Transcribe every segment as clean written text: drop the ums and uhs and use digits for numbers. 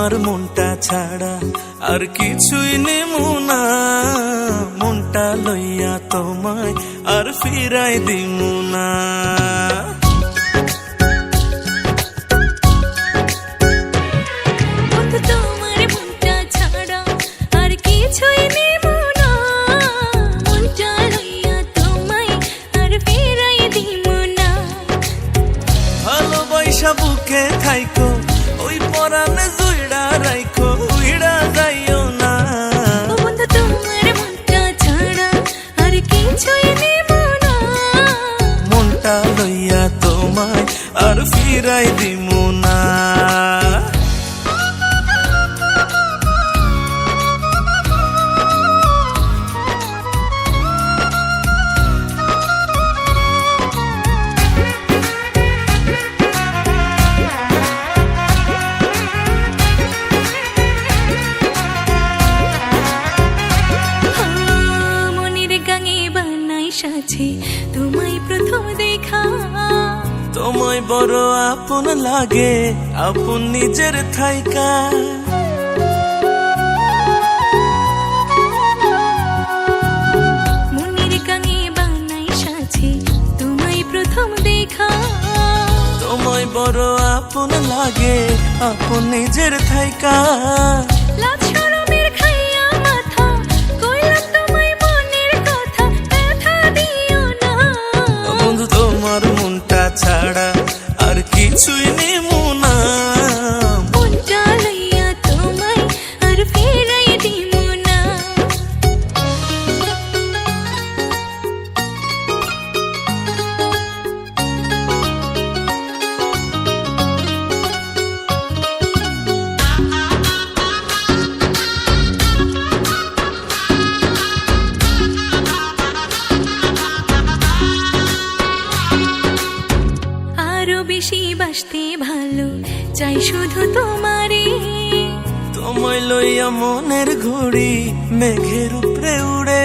তোমার মনটা ছাড়া আর কিছুই নেমু না, মনটা লইয়া তোমায় আর ফিরাই দিমু না। বুকে থাইকো ওই পরানে জুইড়া রাইখো, উইড়া যাইও না। বন্ধু তোমার মনটা ছাড়া আর কিছুই নেব না, মনটা লইয়া তোমায় আর ফিরাই দিমু না। তোমায় প্রথম দেখা তোমায় বড় আপন লাগে, আপন নিজের থাইকা। মনের গাঙে বানাই সাজে তোমায় প্রথম দেখা। তোমায় বড় আপন লাগে, আপন নিজের থাইকা। ছাড়া আর কিছুই নেমু না, মনটা লইয়া তোমায় আর ফিরাই দিমু না। বেশি বাসতে ভালো চাই শুধু তোমারে, তোমায় লইয়া মনের ঘুড়ি মেঘের উপরে উড়ে।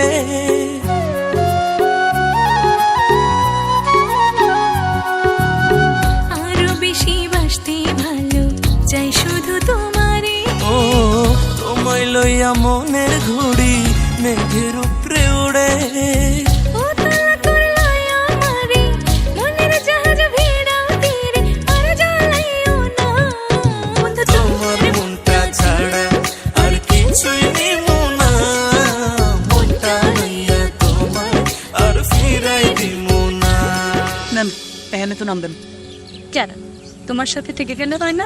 আরো বেশি বাসতে ভালো চাই শুধু তোমারে। ও তোমায় লইয়া মনের ঘুড়ি মেঘের উপরে উড়ে। এখানে তো নামবেন কেন? তোমার সাথে থেকে গেলে হয় না?